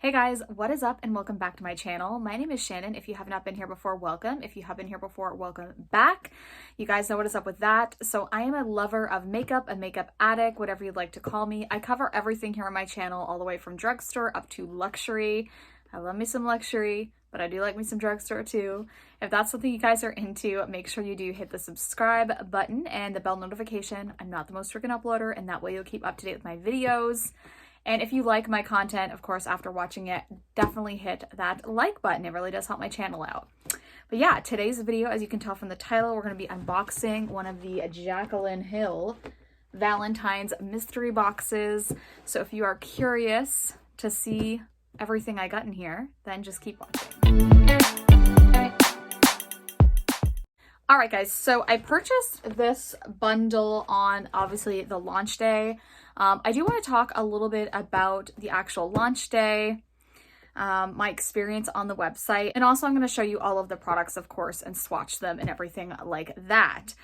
Hey guys, what is up and welcome back to my channel. My name is Shannon. If you have not been here before, welcome. If you have been here before, welcome back. You guys know what is up with that. So I am a lover of makeup, a makeup addict, whatever you'd like to call me. I cover everything here on my channel, all the way from drugstore up to luxury. I love me some luxury, but I do like me some drugstore too. If that's something you guys are into, make sure you do hit the subscribe button and the bell notification. I'm not the most freaking uploader, and that way you'll keep up to date with my videos. And if you like my content, of course, after watching it, definitely hit that like button. It really does help my channel out. But yeah, today's video, as you can tell from the title, we're going to be unboxing one of the Jaclyn Hill Valentine's mystery boxes. So if you are curious to see everything I got in here, then just keep watching. All right, guys, so I purchased this bundle on, obviously, the launch day. I do want to talk a little bit about the actual launch day, my experience on the website, and also I'm going to show you all of the products, of course, and swatch them and everything like that.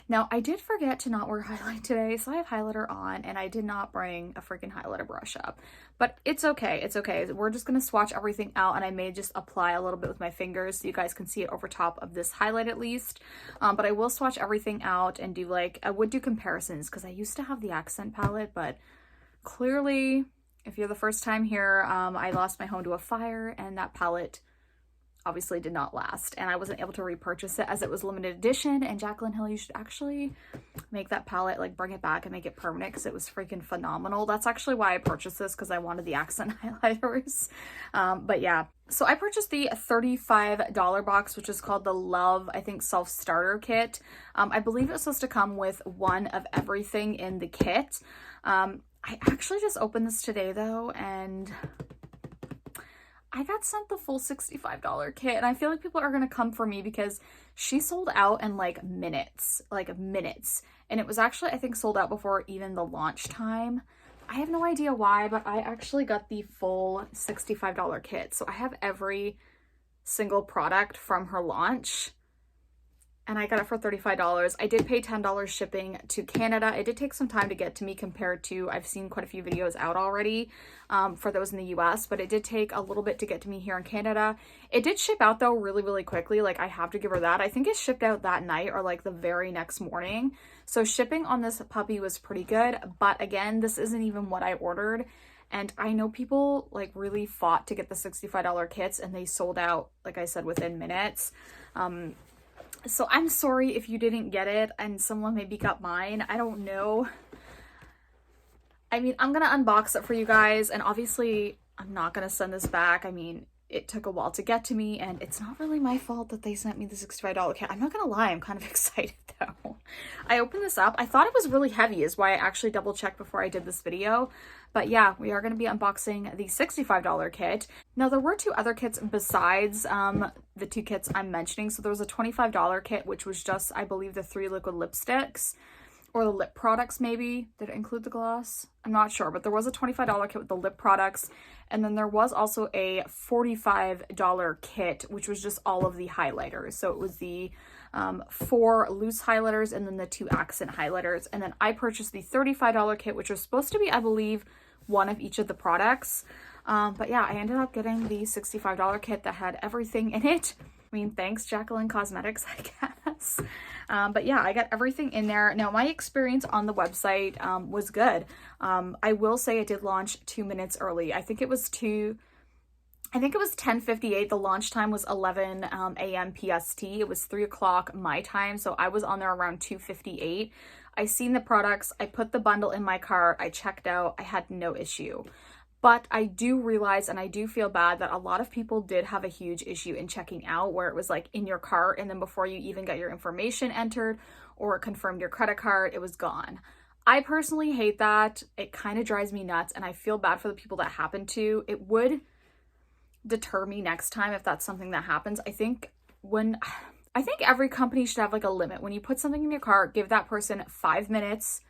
Now, I did forget to not wear highlight today, so I have highlighter on, and I did not bring a freaking highlighter brush up. But it's okay, it's okay. We're just going to swatch everything out, and I may just apply a little bit with my fingers so you guys can see it over top of this highlight at least. But I will swatch everything out and do I would do comparisons, because I used to have the accent palette, but clearly, if you're the first time here, I lost my home to a fire, and that palette obviously did not last, and I wasn't able to repurchase it as it was limited edition. And Jaclyn Hill, you should actually make that palette, bring it back and make it permanent, because it was freaking phenomenal. That's actually why I purchased this, because I wanted the accent highlighters. But yeah, so I purchased the $35 box, which is called the Love, I think, Self-Starter Kit. I believe it's supposed to come with one of everything in the kit. I actually just opened this today though, and I got sent the full $65 kit, and I feel like people are going to come for me because she sold out in minutes, and it was actually, I think, sold out before even the launch time. I have no idea why, but I actually got the full $65 kit, so I have every single product from her launch, and I got it for $35. I did pay $10 shipping to Canada. It did take some time to get to me compared to, I've seen quite a few videos out already for those in the US, but it did take a little bit to get to me here in Canada. It did ship out though really, really quickly. I have to give her that. I think it shipped out that night or the very next morning. So shipping on this puppy was pretty good, but again, this isn't even what I ordered. And I know people really fought to get the $65 kits, and they sold out, like I said, within minutes. So I'm sorry if you didn't get it and someone maybe got mine. I don't know. I mean, I'm going to unbox it for you guys, and obviously I'm not going to send this back. I mean, it took a while to get to me, and it's not really my fault that they sent me the $65 kit. I'm not going to lie, I'm kind of excited though. I opened this up. I thought it was really heavy, is why I actually double checked before I did this video. But yeah, we are going to be unboxing the $65 kit. Now, there were two other kits besides the two kits I'm mentioning. So there was a $25 kit, which was just, I believe, the 3 liquid lipsticks, or the lip products maybe. Did it include the gloss? I'm not sure, but there was a $25 kit with the lip products. And then there was also a $45 kit, which was just all of the highlighters. So it was the 4 loose highlighters and then the 2 accent highlighters. And then I purchased the $35 kit, which was supposed to be, I believe, one of each of the products. But yeah, I ended up getting the $65 kit that had everything in it. I mean, thanks Jaclyn Cosmetics, I guess. But yeah, I got everything in there. Now, my experience on the website was good. I will say it did launch 2 minutes early. I think it was 10:58. The launch time was 11 a.m. PST. It was 3 o'clock my time, so I was on there around 2:58. I seen the products. I put the bundle in my cart. I checked out. I had no issue. But I do realize, and I do feel bad, that a lot of people did have a huge issue in checking out, where it was in your cart, and then before you even got your information entered or confirmed your credit card, it was gone. I personally hate that. It kind of drives me nuts, and I feel bad for the people that happened to. It would deter me next time if that's something that happens. I think every company should have a limit. When you put something in your cart, give that person 5 minutes.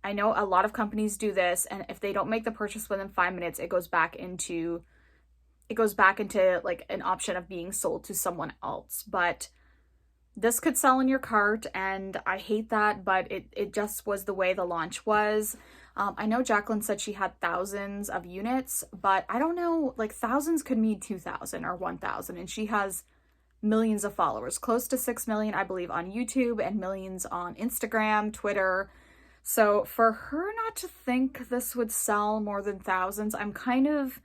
I know a lot of companies do this, and if they don't make the purchase within 5 minutes, it goes back into an option of being sold to someone else. But this could sell in your cart, and I hate that, but it just was the way the launch was. I know Jaclyn said she had thousands of units, but I don't know, like thousands could mean 2,000 or 1,000, and she has millions of followers, close to 6 million, I believe, on YouTube and millions on Instagram, Twitter. So for her not to think this would sell more than thousands, I'm kind of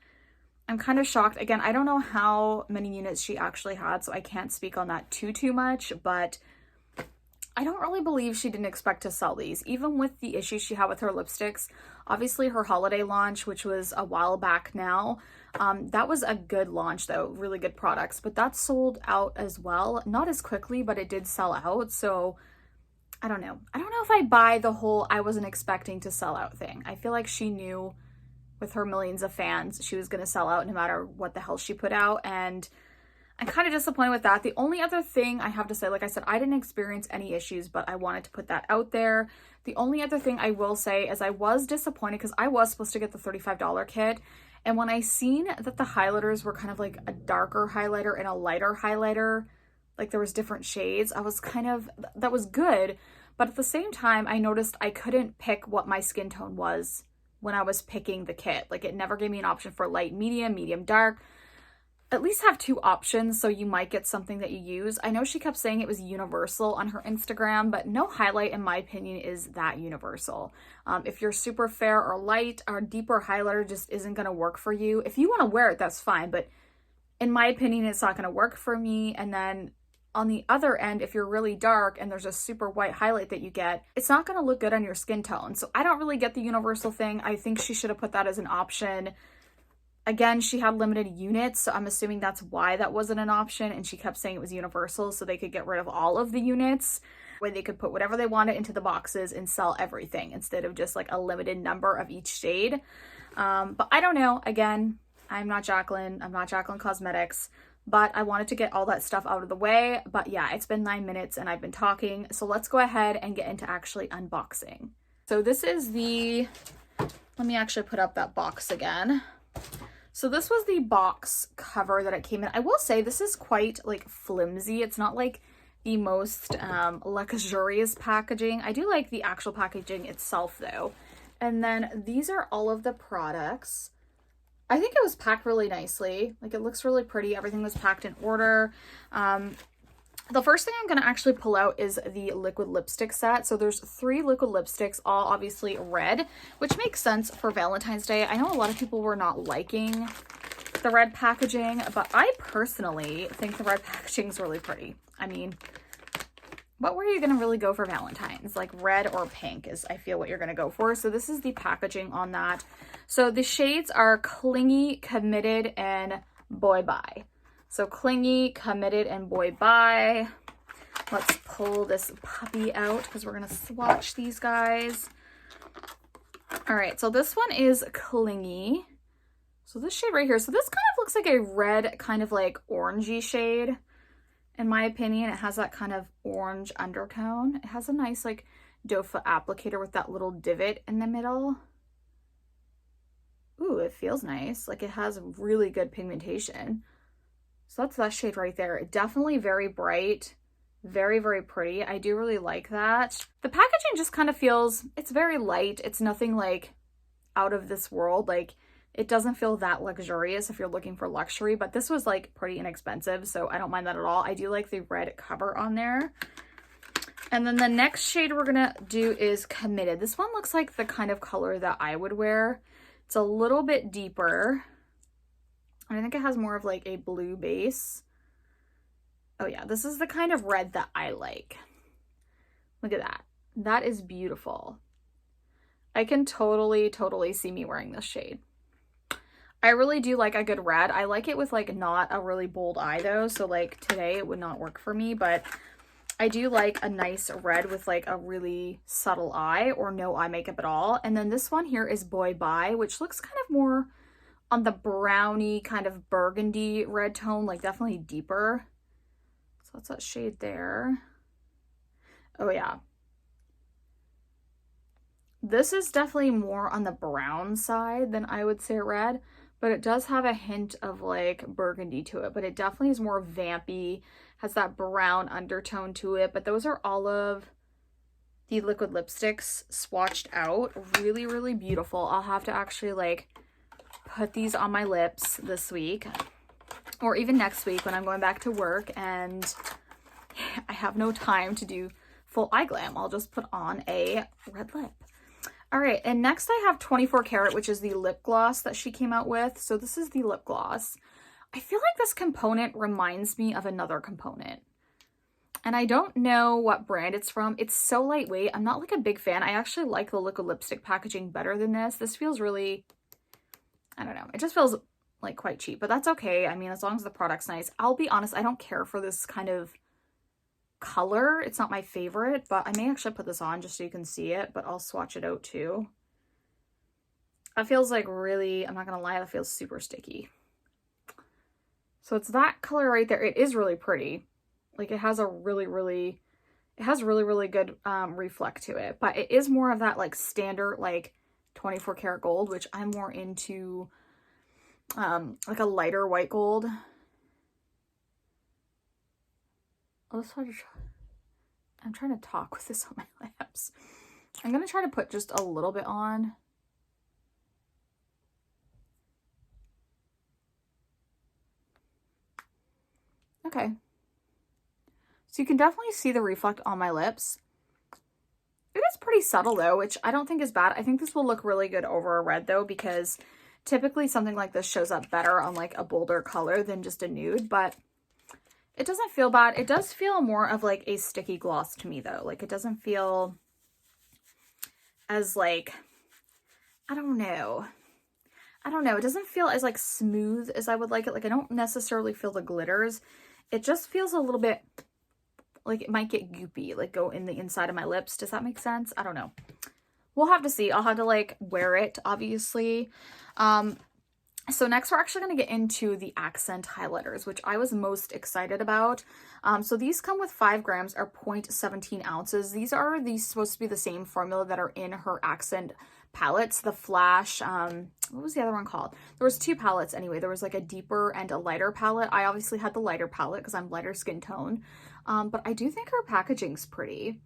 shocked. Again, I don't know how many units she actually had, so I can't speak on that too much, but I don't really believe she didn't expect to sell these, even with the issues she had with her lipsticks. Obviously, her holiday launch, which was a while back now, that was a good launch though, really good products, but that sold out as well. Not as quickly, but it did sell out, so I don't know. I don't know if I buy the whole I wasn't expecting to sell out thing. I feel like she knew with her millions of fans, she was going to sell out no matter what the hell she put out, and I'm kind of disappointed with that. The only other thing I have to say, like I said, I didn't experience any issues, but I wanted to put that out there. The only other thing I will say is I was disappointed because I was supposed to get the $35 kit, and when I seen that the highlighters were kind of like a darker highlighter and a lighter highlighter, like there was different shades, I was kind of, that was good, but at the same time, I noticed I couldn't pick what my skin tone was when I was picking the kit. Like it never gave me an option for light, medium, dark. At least have 2 options so you might get something that you use. I know she kept saying it was universal on her Instagram, but no highlight in my opinion is that universal. If you're super fair or light, or deeper highlighter just isn't going to work for you. If you want to wear it, that's fine, but in my opinion, it's not going to work for me. And then on the other end, if you're really dark and there's a super white highlight that you get, it's not going to look good on your skin tone. So I don't really get the universal thing. I think she should have put that as an option. Again, she had limited units, so I'm assuming that's why that wasn't an option, and she kept saying it was universal so they could get rid of all of the units, where they could put whatever they wanted into the boxes and sell everything instead of just like a limited number of each shade. But I don't know. Again, I'm not Jaclyn. I'm not Jaclyn Cosmetics, but I wanted to get all that stuff out of the way. But yeah, it's been 9 minutes and I've been talking, so let's go ahead and get into actually unboxing. So this is the, let me actually put up that box again. So this was the box cover that it came in. I will say this is quite like flimsy. It's not like the most luxurious packaging. I do like the actual packaging itself though. And then these are all of the products. I think it was packed really nicely. Like it looks really pretty. Everything was packed in order. The first thing I'm going to actually pull out is the liquid lipstick set. So there's 3 liquid lipsticks, all obviously red, which makes sense for Valentine's Day. I know a lot of people were not liking the red packaging, but I personally think the red packaging is really pretty. I mean, what were you going to really go for Valentine's? Like red or pink is, I feel, what you're going to go for. So this is the packaging on that. So the shades are Clingy, Committed, and Boy Bye. So Clingy, Committed, and Boy Bye. Let's pull this puppy out because we're going to swatch these guys. All right, so this one is Clingy. So this shade right here. So this kind of looks like a red, kind of like orangey shade. In my opinion, it has that kind of orange undertone. It has a nice like doe foot applicator with that little divot in the middle. Ooh, it feels nice. Like it has really good pigmentation. So that's that shade right there. Definitely very bright, very, very pretty. I do really like that. The packaging just kind of feels, it's very light. It's nothing like out of this world. Like it doesn't feel that luxurious if you're looking for luxury, but this was like pretty inexpensive, so I don't mind that at all. I do like the red cover on there. And then the next shade we're gonna do is Committed. This one looks like the kind of color that I would wear. It's a little bit deeper. I think it has more of like a blue base. Oh yeah, this is the kind of red that I like. Look at that. That is beautiful. I can totally see me wearing this shade. I really do like a good red. I like it with like not a really bold eye though. So like today it would not work for me, but I do like a nice red with like a really subtle eye or no eye makeup at all. And then this one here is Boy Bye, which looks kind of more on the browny kind of burgundy red tone, like definitely deeper. So that's that shade there. Oh yeah. This is definitely more on the brown side than I would say red, but it does have a hint of like burgundy to it, but it definitely is more vampy, has that brown undertone to it, but those are olive. the liquid lipsticks swatched out. Really, really beautiful. I'll have to actually like put these on my lips this week or even next week when I'm going back to work and I have no time to do full eye glam. I'll just put on a red lip. All right, and next I have 24 Karat, which is the lip gloss that she came out with. So this is the lip gloss. I feel like this component reminds me of another component. And I don't know what brand it's from. It's so lightweight. I'm not like a big fan. I actually like the liquid lipstick packaging better than this. This feels really, I don't know. It just feels like quite cheap, but that's okay. I mean, as long as the product's nice. I'll be honest, I don't care for this kind of color. It's not my favorite, but I may actually put this on just so you can see it, but I'll swatch it out too. That feels like really, I'm not gonna lie, that feels super sticky. So it's that color right there. It is really pretty. Like it has a really, really good reflect to it, but it is more of that like standard like 24 karat gold, which I'm more into like a lighter white gold. I'm trying to talk with this on my lips. I'm gonna try to put just a little bit on. Okay. So you can definitely see the reflect on my lips. It is pretty subtle though, which I don't think is bad. I think this will look really good over a red though, because typically something like this shows up better on like a bolder color than just a nude, but it doesn't feel bad. It does feel more of like a sticky gloss to me though. Like it doesn't feel as like, I don't know. It doesn't feel as like smooth as I would like it. Like I don't necessarily feel the glitters. It just feels a little bit like it might get goopy, like go in the inside of my lips. Does that make sense? I don't know. We'll have to see. I'll have to like wear it, obviously. So next we're actually going to get into the accent highlighters, which I was most excited about. So these come with 5 grams or 0.17 ounces. These are supposed to be the same formula that are in her accent palettes, the Flash, what was the other one called? There was 2 palettes anyway. There was like a deeper and a lighter palette. I obviously had the lighter palette because I'm lighter skin tone. But I do think her packaging's pretty.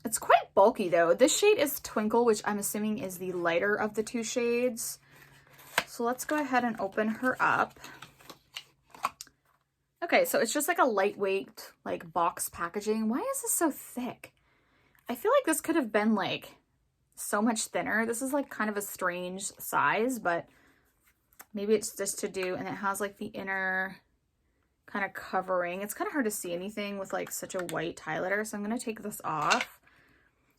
It's quite bulky though. This shade is Twinkle, which I'm assuming is the lighter of the 2 shades. So let's go ahead and open her up. Okay, so it's just like a lightweight like box packaging. Why is this so thick? I feel like this could have been like so much thinner. This is like kind of a strange size, but maybe it's just to do, and it has like the inner kind of covering. It's kind of hard to see anything with like such a white highlighter, so I'm going to take this off.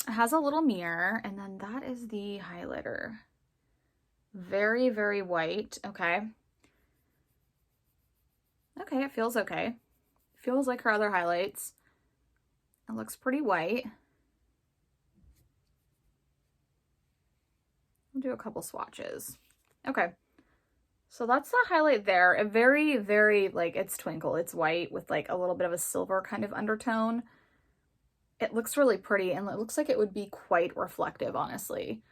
It has a little mirror, and then that is the highlighter. Very, very white. Okay. Okay, it feels okay. Feels like her other highlights. It looks pretty white. I'll do a couple swatches. Okay. So that's the highlight there. A very, very, like, it's Twinkle. It's white with like a little bit of a silver kind of undertone. It looks really pretty, and it looks like it would be quite reflective, honestly.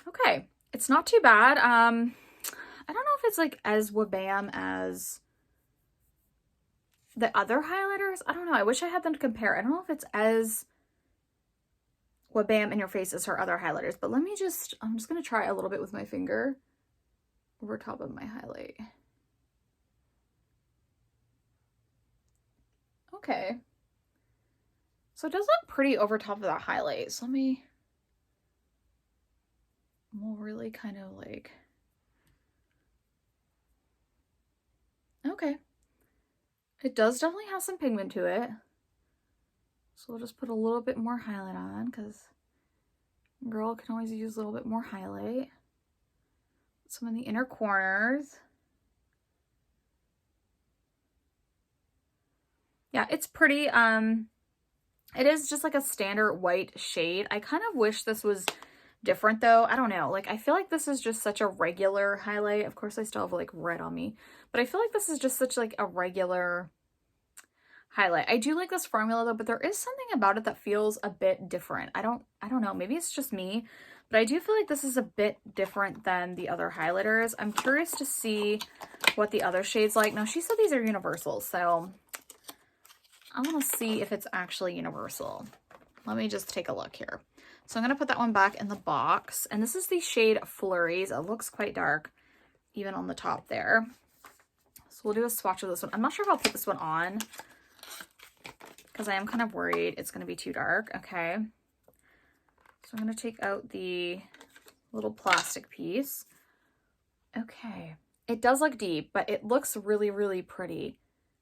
Okay. It's not too bad. I don't know if it's like as wabam as the other highlighters. I don't know. I wish I had them to compare. I don't know if it's as wabam in your face as her other highlighters, but I'm just going to try a little bit with my finger over top of my highlight. Okay. So it does look pretty over top of that highlight. So we'll really kind of like, okay. It does definitely have some pigment to it. So we'll just put a little bit more highlight on, because girl can always use a little bit more highlight. Some in the inner corners. Yeah, it's pretty. It is just like a standard white shade. I kind of wish this was different though. I don't know. Like I feel like this is just such a regular highlight. Of course I still have like red on me, but I feel like this is just such like a regular highlight. I do like this formula though, but there is something about it that feels a bit different. I don't know. Maybe it's just me, but I do feel like this is a bit different than the other highlighters. I'm curious to see what the other shades like. Now she said these are universal, so I want to see if it's actually universal. let me just take a look here. So I'm going to put that one back in the box. And this is the shade Flurries. It looks quite dark, even on the top there. So we'll do a swatch of this one. I'm not sure if I'll put this one on because I am kind of worried it's going to be too dark. Okay. So I'm going to take out the little plastic piece. Okay. It does look deep, but it looks really, really pretty.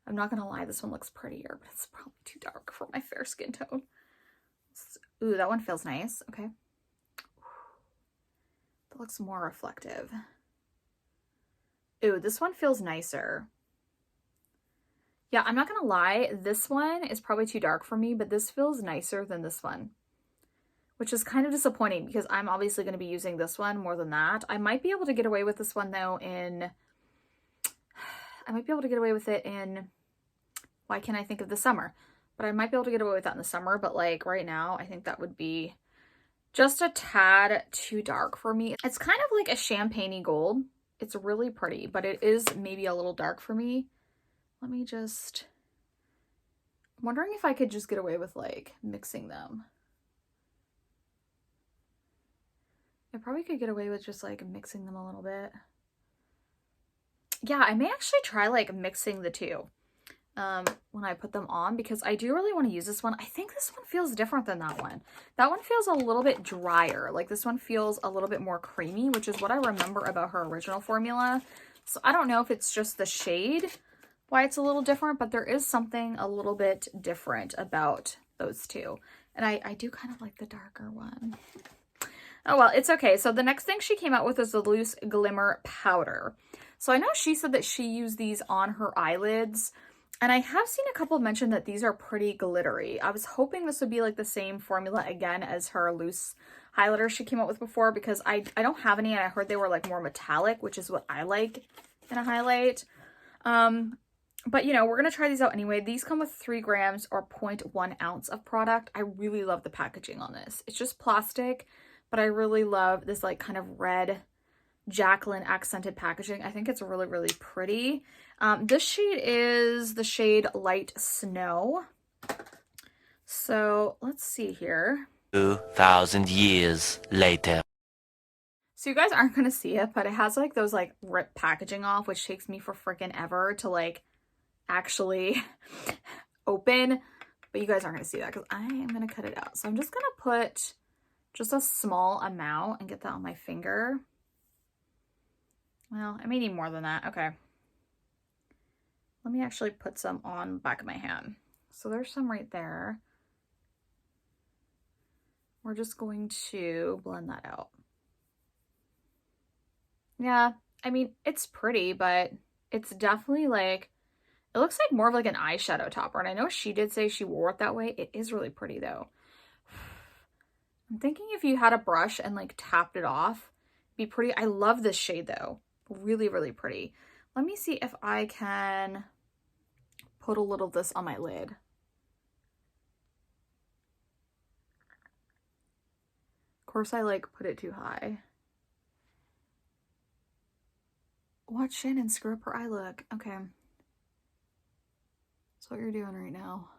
I'm not going to lie, this one looks prettier, but it's probably too dark for my fair skin tone. Ooh, that one feels nice. Okay. That looks more reflective. Ooh, this one feels nicer. Yeah, I'm not going to lie, this one is probably too dark for me, but this feels nicer than this one, which is kind of disappointing because I'm obviously going to be using this one more than that. I might be able to get away with this one though I might be able to get away with it in, why can't I think of the summer? But I might be able to get away with that in the summer, but like right now, I think that would be just a tad too dark for me. It's kind of like a champagne-y gold. It's really pretty, but it is maybe a little dark for me. Let me just, I'm wondering if I could just get away with like mixing them. I probably could get away with just like mixing them a little bit. Yeah, I may actually try like mixing the two when I put them on because I do really want to use this one. I think this one feels different than that one. That one feels a little bit drier. Like this one feels a little bit more creamy, which is what I remember about her original formula. So I don't know if it's just the shade why it's a little different, but there is something a little bit different about those two. And I do kind of like the darker one. Oh, well, it's okay. So the next thing she came out with is the loose Glimmer powder. So I know she said that she used these on her eyelids, and I have seen a couple mention that these are pretty glittery. I was hoping this would be like the same formula again as her loose highlighter she came out with before because I don't have any, and I heard they were like more metallic, which is what I like in a highlight. But you know, we're going to try these out anyway. These come with 3 grams or 0.1 ounce of product. I really love the packaging on this. It's just plastic, but I really love this like kind of red Jaclyn accented packaging. I think it's really, really pretty. This shade is the shade Light Snow. So let's see here. 2,000 years later. So you guys aren't going to see it, but it has like those like rip packaging off, which takes me for freaking ever to like actually open. But you guys aren't going to see that because I am going to cut it out. So I'm just going to put just a small amount and get that on my finger. Well, I may need more than that. Okay. Let me actually put some on the back of my hand. So there's some right there. We're just going to blend that out. Yeah, I mean, it's pretty, but it's definitely like, it looks like more of like an eyeshadow topper. And I know she did say she wore it that way. It is really pretty though. I'm thinking if you had a brush and like tapped it off, it'd be pretty. I love this shade though. Really, really pretty. Let me see if I can put a little of this on my lid. Of course, I like put it too high. Watch Shannon screw up her eye look. Okay. That's what you're doing right now.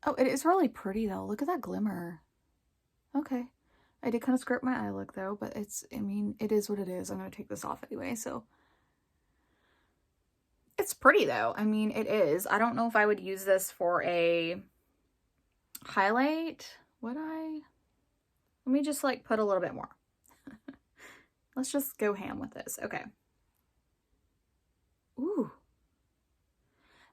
Oh, it is really pretty though. Look at that glimmer. Okay. I did kind of screw up my eye look though, but it's, I mean, it is what it is. I'm going to take this off anyway, so. It's pretty though. I mean, it is. I don't know if I would use this for a highlight. Would I? Let me just like put a little bit more. Let's just go ham with this. Okay. Ooh.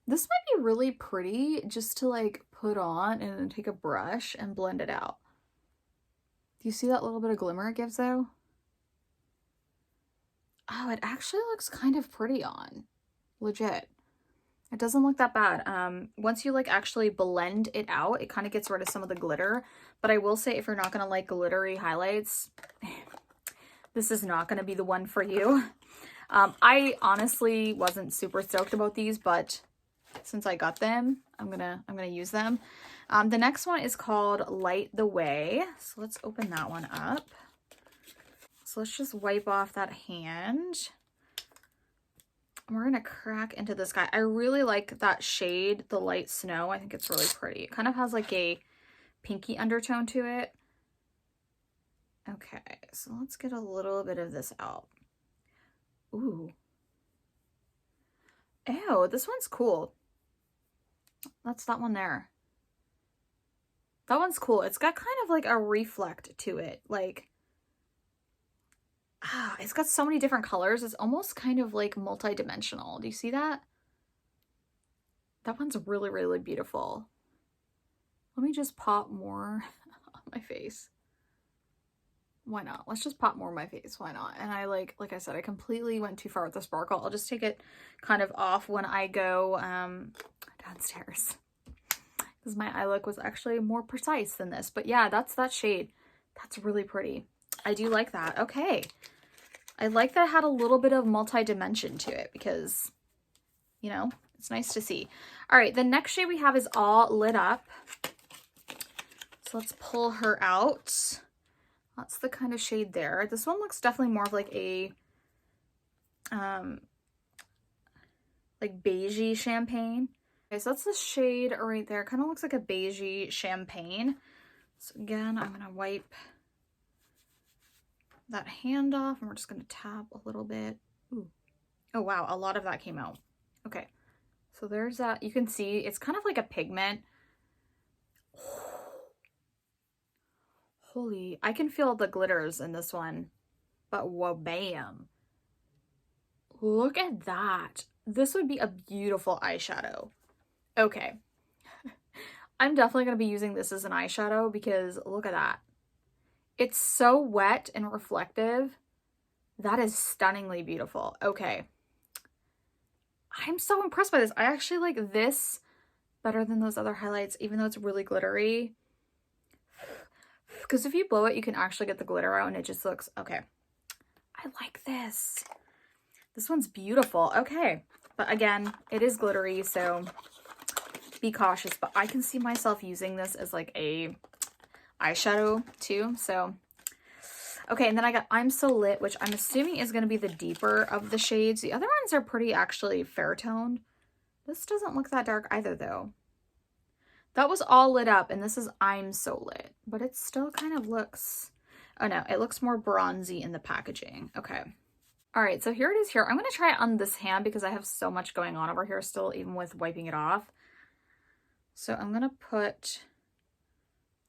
This might be really pretty just to like put on and then take a brush and blend it out. Do you see that little bit of glimmer it gives though? Oh, it actually looks kind of pretty on. Legit. It doesn't look that bad. Once you like actually blend it out, it kind of gets rid of some of the glitter. But I will say if you're not going to like glittery highlights, this is not going to be the one for you. I honestly wasn't super stoked about these, but since I got them, I'm gonna use them. The next one is called Light the Way. So let's open that one up. So let's just wipe off that hand. And we're gonna crack into this guy. I really like that shade, the Light Snow. I think it's really pretty. It kind of has like a pinky undertone to it. Okay, so let's get a little bit of this out. Ooh. Ew, this one's cool. That's that one there. That one's cool. It's got kind of like a reflect to it. Like, it's got so many different colors. It's almost kind of like multi-dimensional. Do you see that? That one's really, really beautiful. Let me just pop more on my face. Why not? Let's just pop more on my face. Why not? And I like I said, I completely went too far with the sparkle. I'll just take it kind of off when I go downstairs, because my eye look was actually more precise than this. But yeah, that's that shade. That's really pretty. I do like that. Okay. I like that it had a little bit of multi-dimension to it because, you know, it's nice to see. All right, the next shade we have is All Lit Up. So let's pull her out. That's the kind of shade there. This one looks definitely more of like a like beigey champagne. Okay, so that's the shade right there. Kind of looks like a beigey champagne. So again, I'm gonna wipe that hand off and we're just gonna tap a little bit. Ooh. Oh wow, a lot of that came out. Okay, so there's that. You can see it's kind of like a pigment. Holy, I can feel the glitters in this one, but whoa, bam. Look at that. This would be a beautiful eyeshadow. Okay. I'm definitely going to be using this as an eyeshadow because look at that. It's so wet and reflective. That is stunningly beautiful. Okay. I'm so impressed by this. I actually like this better than those other highlights, even though it's really glittery. Because if you blow it, you can actually get the glitter out and it just looks, okay. I like this. This one's beautiful. Okay. But again, it is glittery, so be cautious. But I can see myself using this as like a eyeshadow too. So, okay. And then I got I'm So Lit, which I'm assuming is going to be the deeper of the shades. The other ones are pretty actually fair toned. This doesn't look that dark either though. That was All Lit Up, and this is I'm So Lit, but it still kind of looks, oh no, it looks more bronzy in the packaging. Okay. All right, so here it is here. I'm going to try it on this hand because I have so much going on over here still, even with wiping it off. So I'm going to put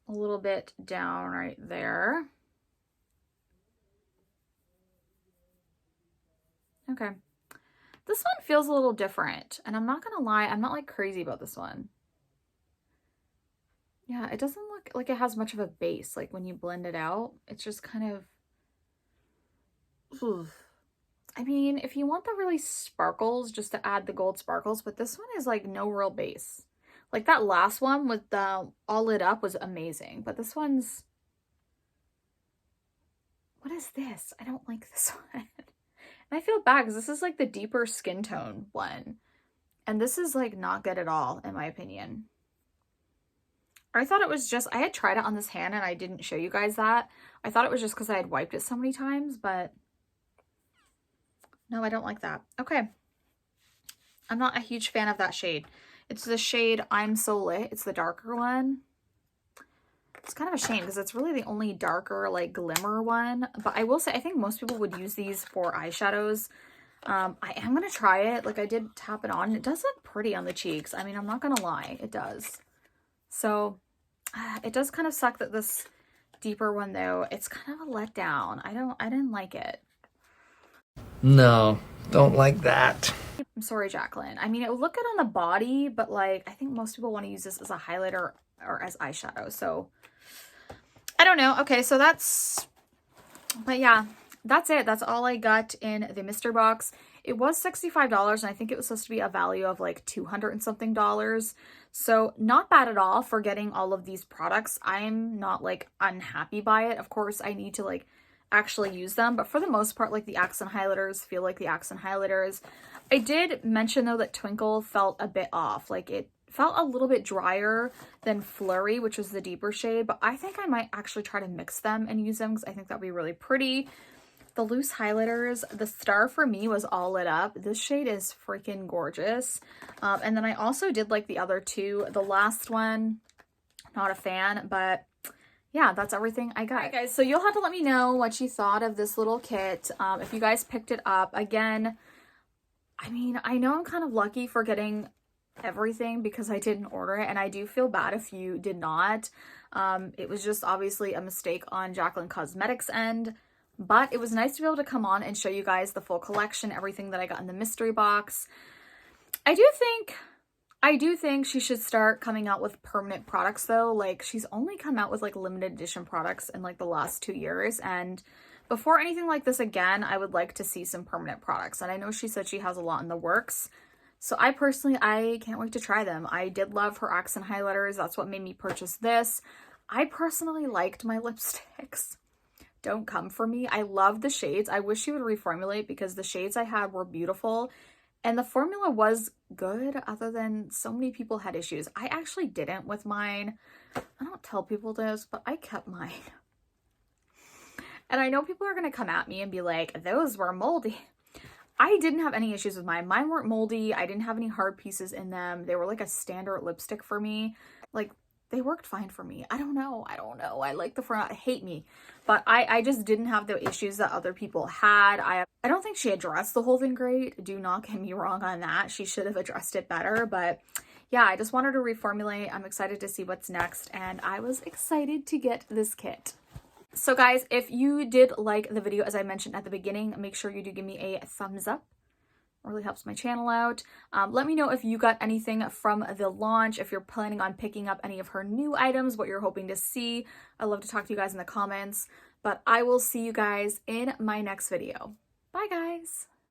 a little bit down right there. Okay. This one feels a little different, and I'm not going to lie, I'm not like crazy about this one. Yeah, it doesn't look like it has much of a base. Like when you blend it out, it's just kind of, oof. I mean, if you want the really sparkles, just to add the gold sparkles, but this one is like no real base. Like that last one with the All Lit Up was amazing, but this one's, what is this? I don't like this one. And I feel bad because this is like the deeper skin tone one. And this is like not good at all, in my opinion. I thought it was just, I had tried it on this hand and I didn't show you guys that. I thought it was just because I had wiped it so many times, but no, I don't like that. Okay. I'm not a huge fan of that shade. It's the shade I'm So Lit. It's the darker one. It's kind of a shame because it's really the only darker like glimmer one. But I will say, I think most people would use these for eyeshadows. I am going to try it. Like I did tap it on. And it does look pretty on the cheeks. I mean, I'm not going to lie. It does. So it does kind of suck that this deeper one though, it's kind of a letdown. I didn't like it. No, don't like that. I'm sorry, Jaclyn. I mean, it would look good on the body, but like, I think most people want to use this as a highlighter or as eyeshadow. So I don't know. Okay. So but yeah, that's it. That's all I got in the mystery box. It was $65 and I think it was supposed to be a value of like $200 and something. So not bad at all for getting all of these products. I'm not like unhappy by it. Of course, I need to like actually use them, but for the most part, like the accent highlighters feel like the accent highlighters. I did mention though that Twinkle felt a bit off. Like it felt a little bit drier than Flurry, which was the deeper shade, but I think I might actually try to mix them and use them because I think that'd be really pretty. The loose highlighters, the star for me was All Lit Up. This shade is freaking gorgeous. And then I also did like the other two. The last one, not a fan, but yeah, that's everything I got. All right, guys, so you'll have to let me know what you thought of this little kit. If you guys picked it up. Again, I mean, I know I'm kind of lucky for getting everything because I didn't order it, and I do feel bad if you did not. It was just obviously a mistake on Jaclyn Cosmetics' end, but it was nice to be able to come on and show you guys the full collection, everything that I got in the mystery box. I do think she should start coming out with permanent products though. Like, she's only come out with like limited edition products in like the last 2 years, and before anything like this again, I would like to see some permanent products. And I know she said she has a lot in the works. So I can't wait to try them. I did love her accent highlighters. That's what made me purchase this. I personally liked my lipsticks. Don't come for me. I love the shades. I wish she would reformulate because the shades I had were beautiful. And the formula was good, other than so many people had issues. I actually didn't with mine. I don't tell people this, but I kept mine. And I know people are going to come at me and be like, those were moldy. I didn't have any issues with mine. Mine weren't moldy. I didn't have any hard pieces in them. They were like a standard lipstick for me. Like, they worked fine for me. I don't know. I like the front. Hate me. But I just didn't have the issues that other people had. I don't think she addressed the whole thing great. Do not get me wrong on that. She should have addressed it better. But yeah, I just wanted to reformulate. I'm excited to see what's next. And I was excited to get this kit. So guys, if you did like the video, as I mentioned at the beginning, make sure you do give me a thumbs up. It really helps my channel out. Let me know if you got anything from the launch, if you're planning on picking up any of her new items, what you're hoping to see. I'd love to talk to you guys in the comments, but I will see you guys in my next video. Bye guys.